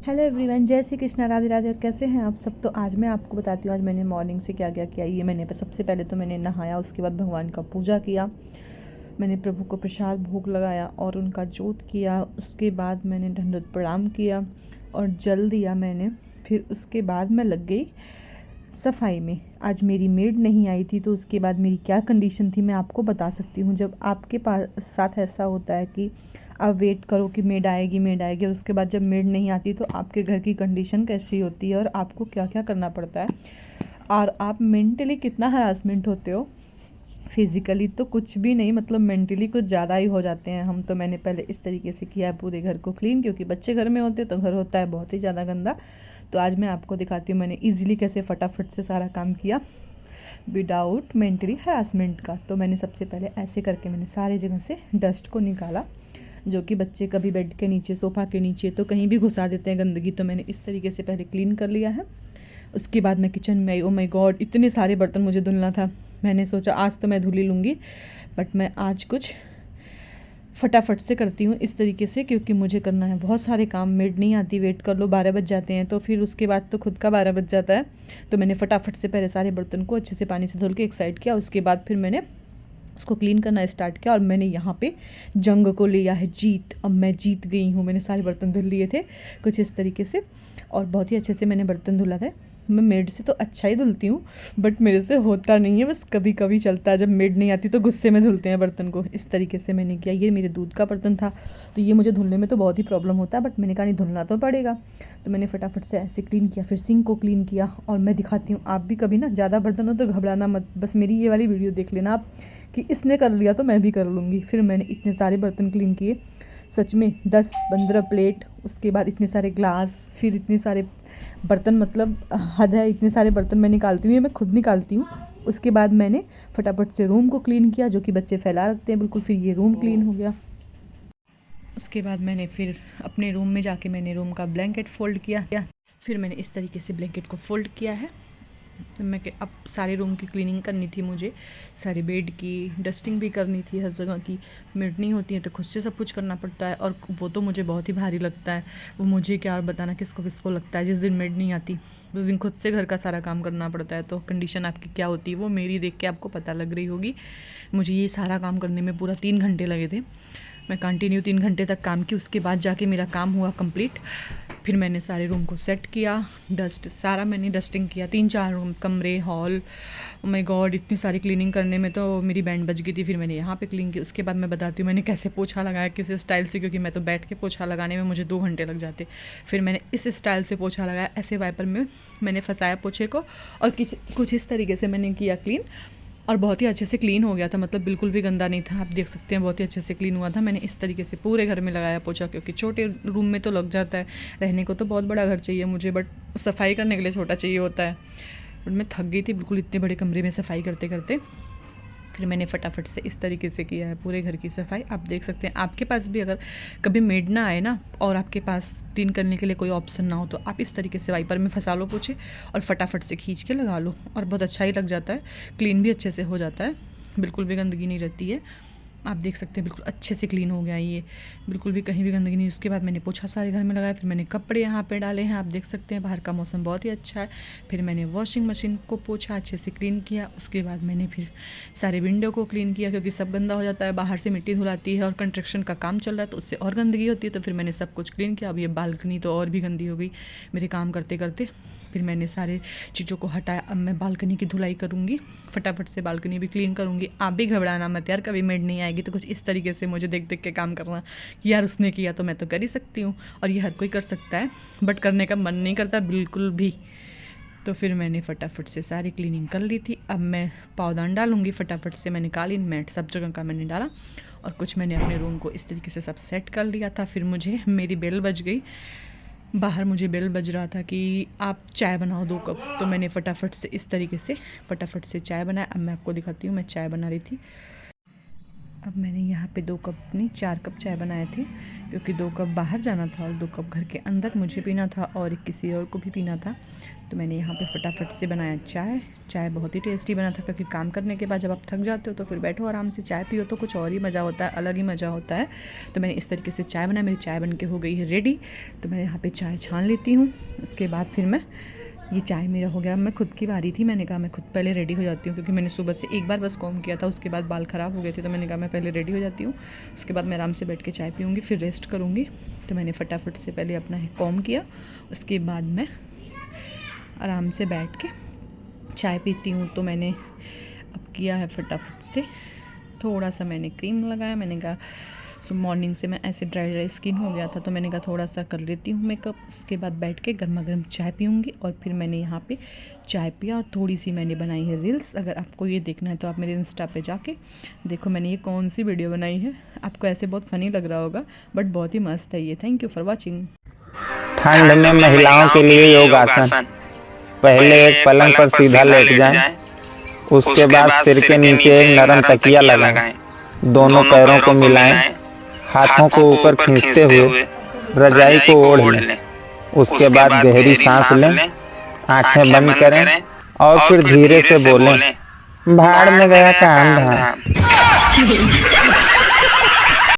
Hello everyone, जय श्री कृष्णा, राधे राधे। और कैसे हैं आप सब। तो आज मैं आपको बताती हूँ आज मैंने मॉर्निंग से क्या क्या किया। ये मैंने सबसे पहले तो मैंने नहाया, उसके बाद भगवान का पूजा किया, मैंने प्रभु को प्रसाद भोग लगाया और उनका जोत किया। उसके बाद मैंने दंडवत प्रणाम किया और जल दिया मैंने। फिर उसके बाद मैं लग गई सफाई में। आज मेरी मेड नहीं आई थी, तो उसके बाद मेरी क्या कंडीशन थी मैं आपको बता सकती हूँ। जब आपके पास साथ ऐसा होता है कि आप वेट करो कि मेड आएगी मेड आएगी, और उसके बाद जब मेड नहीं आती तो आपके घर की कंडीशन कैसी होती है और आपको क्या क्या करना पड़ता है, और आप मेंटली कितना हरासमेंट होते हो। फिज़िकली तो कुछ भी नहीं, मतलब मेंटली कुछ ज़्यादा ही हो जाते हैं हम। तो मैंने पहले इस तरीके से किया है पूरे घर को क्लीन, क्योंकि बच्चे घर में होते तो घर होता है बहुत ही ज़्यादा गंदा। तो आज मैं आपको दिखाती हूँ मैंने ईज़िली कैसे फटाफट से सारा काम किया विदाउट मेंटली हरासमेंट का। तो मैंने सबसे पहले ऐसे करके मैंने सारी जगह से डस्ट को निकाला, जो कि बच्चे कभी बेड के नीचे, सोफ़ा के नीचे तो कहीं भी घुसा देते हैं गंदगी। तो मैंने इस तरीके से पहले क्लीन कर लिया है। उसके बाद मैं किचन में आई। ओ माय गॉड, इतने सारे बर्तन मुझे धुलना था। मैंने सोचा आज तो मैं धुल ही लूँगी, बट मैं आज कुछ फटाफट से करती हूँ इस तरीके से, क्योंकि मुझे करना है बहुत सारे काम। मेड नहीं आती, वेट कर लो 12 बज जाते हैं, तो फिर उसके बाद तो खुद का 12 बज जाता है। तो मैंने फटाफट से पहले सारे बर्तन को अच्छे से पानी से धुल के एक साइड किया। उसके बाद फिर मैंने उसको क्लीन करना स्टार्ट किया और मैंने यहाँ पे जंग को लिया है जीत। अब मैं जीत गई हूँ, मैंने सारे बर्तन धुल लिए थे कुछ इस तरीके से, और बहुत ही अच्छे से मैंने बर्तन धुला था। मैं मेड से तो अच्छा ही धुलती हूँ, बट मेरे से होता नहीं है, बस कभी कभी चलता है। जब मेड नहीं आती तो गुस्से में धुलते हैं बर्तन को। इस तरीके से मैंने किया। ये मेरे दूध का बर्तन था, तो ये मुझे धुलने में तो बहुत ही प्रॉब्लम होता है, बट मैंने कहा नहीं, धुलना तो पड़ेगा। तो मैंने फटाफट से ऐसे क्लीन किया। फिर सिंक को क्लीन किया। और मैं दिखाती हूँ, आप भी कभी ना ज़्यादा बर्तन हो तो घबराना मत, बस मेरी ये वाली वीडियो देख लेना आप कि इसने कर लिया तो मैं भी कर लूँगी। फिर मैंने इतने सारे बर्तन क्लीन किए, सच में 10-15 प्लेट, उसके बाद इतने सारे ग्लास, फिर इतने सारे बर्तन, मतलब हद है, इतने सारे बर्तन मैं निकालती हूँ, ये मैं खुद निकालती हूँ। उसके बाद मैंने फटाफट से रूम को क्लीन किया, जो कि बच्चे फैला रखते हैं बिल्कुल। फिर ये रूम क्लीन हो गया। उसके बाद मैंने फिर अपने रूम में जाके मैंने रूम का ब्लैंकेट फ़ोल्ड किया। फिर मैंने इस तरीके से ब्लैंकेट को फ़ोल्ड किया है। मैं कि अब सारे रूम की क्लीनिंग करनी थी मुझे, सारे बेड की डस्टिंग भी करनी थी हर जगह की। मेड नहीं होती है तो खुद से सब कुछ करना पड़ता है, और वो तो मुझे बहुत ही भारी लगता है। वो मुझे क्या और बताना किसको किसको लगता है। जिस दिन मेड नहीं आती उस दिन खुद से घर का सारा काम करना पड़ता है। तो कंडीशन आपकी क्या होती है वो मेरी देख के आपको पता लग रही होगी। मुझे ये सारा काम करने में पूरा 3 घंटे लगे थे। मैं कंटिन्यू 3 घंटे तक काम की, उसके बाद जाके मेरा काम हुआ कंप्लीट। फिर मैंने सारे रूम को सेट किया, डस्ट सारा मैंने डस्टिंग किया, 3-4 रूम, कमरे, हॉल। ओ माय गॉड, इतनी सारी क्लीनिंग करने में तो मेरी बैंड बज गई थी। फिर मैंने यहाँ पे क्लीन की। उसके बाद मैं बताती हूँ मैंने कैसे पोछा लगाया, किस स्टाइल से, क्योंकि मैं तो बैठ के पोछा लगाने में मुझे 2 घंटे लग जाते। फिर मैंने इस स्टाइल से पोछा लगाया, ऐसे वाइपर में मैंने फंसाया पोछे को, और कुछ इस तरीके से मैंने किया क्लीन, और बहुत ही अच्छे से क्लीन हो गया था। मतलब बिल्कुल भी गंदा नहीं था, आप देख सकते हैं बहुत ही अच्छे से क्लीन हुआ था। मैंने इस तरीके से पूरे घर में लगाया पोछा, क्योंकि छोटे रूम में तो लग जाता है, रहने को तो बहुत बड़ा घर चाहिए मुझे, बट सफाई करने के लिए छोटा चाहिए होता है। बट मैं थक गई थी बिल्कुल इतने बड़े कमरे में सफाई करते करते। फिर मैंने फटाफट से इस तरीके से किया है पूरे घर की सफाई। आप देख सकते हैं, आपके पास भी अगर कभी मेड ना आए ना, और आपके पास क्लीन करने के लिए कोई ऑप्शन ना हो, तो आप इस तरीके से वाइपर में फंसा लो पोछे और फटाफट से खींच के लगा लो, और बहुत अच्छा ही लग जाता है। क्लीन भी अच्छे से हो जाता है, बिल्कुल भी गंदगी नहीं रहती है। आप देख सकते हैं बिल्कुल अच्छे से क्लीन हो गया ये, बिल्कुल भी कहीं भी गंदगी नहीं। उसके बाद मैंने पोछा सारे घर में लगाया। फिर मैंने कपड़े यहाँ पे डाले हैं, आप देख सकते हैं बाहर का मौसम बहुत ही अच्छा है। फिर मैंने वॉशिंग मशीन को पोछा, अच्छे से क्लीन किया। उसके बाद मैंने फिर सारे विंडो को क्लीन किया, क्योंकि सब गंदा हो जाता है, बाहर से मिट्टी धुलाती है और कंस्ट्रक्शन का काम चल रहा है तो उससे और गंदगी होती है। तो फिर मैंने सब कुछ क्लीन किया। अब ये बालकनी तो और भी गंदी हो गई मेरे काम करते करते। फिर मैंने सारे चीज़ों को हटाया। अब मैं बालकनी की धुलाई करूँगी, फटाफट से बालकनी भी क्लीन करूँगी। आप भी घबराना मत यार, कभी मेड नहीं आएगी तो कुछ इस तरीके से मुझे देख देख के काम करना कि यार उसने किया तो मैं तो कर ही सकती हूँ, और ये हर कोई कर सकता है, बट करने का मन नहीं करता बिल्कुल भी। तो फिर मैंने फटाफट से सारी क्लीनिंग कर ली थी। अब मैं पावदान डालूँगी। फटाफट से मैंने कालीन मैट सब जगह का मैंने डाला, और कुछ मैंने अपने रूम को इस तरीके से सब सेट कर लिया था। फिर मुझे मेरी बेल बज गई, बाहर मुझे बेल बज रहा था कि आप चाय बनाओ 2 कप। तो मैंने फटाफट से इस तरीके से फटाफट से चाय बनाया। अब मैं आपको दिखाती हूँ मैं चाय बना रही थी। अब मैंने यहाँ पे 2 कप नहीं 4 कप चाय बनाए थे, क्योंकि 2 कप बाहर जाना था और 2 कप घर के अंदर मुझे पीना था और किसी और को भी पीना था। तो मैंने यहाँ पे फटाफट से बनाया चाय बहुत ही टेस्टी बना था, क्योंकि काम करने के बाद जब आप थक जाते हो तो फिर बैठो आराम से चाय पियो तो कुछ और ही मज़ा होता है, अलग ही मज़ा होता है। तो मैंने इस तरीके से चाय बनाई, मेरी चाय बन के हो गई है रेडी। तो मैं यहाँ पर चाय छान लेती हूँ। उसके बाद फिर मैं ये चाय मेरा हो गया। मैं खुद की बारी थी, मैंने कहा मैं खुद पहले रेडी हो जाती हूँ, क्योंकि मैंने सुबह से एक बार बस कॉम किया था, उसके बाद बाल ख़राब हो गए थे। तो मैंने कहा मैं पहले रेडी हो जाती हूँ, उसके बाद मैं आराम से बैठ के चाय पीऊँगी, फिर रेस्ट करूँगी। तो मैंने फटाफट से पहले अपना कॉम किया, उसके बाद मैं आराम से बैठ के चाय पीती हूँ। तो मैंने अब किया है फटाफट से, थोड़ा सा मैंने क्रीम लगाया। मैंने कहा मॉर्निंग से मैं ऐसे ड्राई स्किन हो गया था, तो मैंने कहा थोड़ा सा कर लेती हूँ मेकअप। उसके बाद बैठ के गर्मा गर्म चाय पीऊँगी। और फिर मैंने यहाँ पे चाय पिया और थोड़ी सी मैंने बनाई है रील्स। अगर आपको ये देखना है तो आप मेरे इंस्टा पे जाके देखो मैंने ये कौन सी वीडियो बनाई है। आपको ऐसे बहुत फ़नी लग रहा होगा, बट बहुत ही मस्त है ये। Thank you for watching. ठंड में महिलाओं के लिए योगासन। पहले एक पलंग पर सीधा लेट जाएं, उसके बाद सिर के नीचे एक नरम तकिया लगाएं, दोनों पैरों को मिलाएं, हाथों को ऊपर खींचते हुए रजाई को ओढ़ लें। उसके बाद गहरी सांस लें, आंखें बंद करें और फिर धीरे से बोलें, भाड़ में गया काम धाम।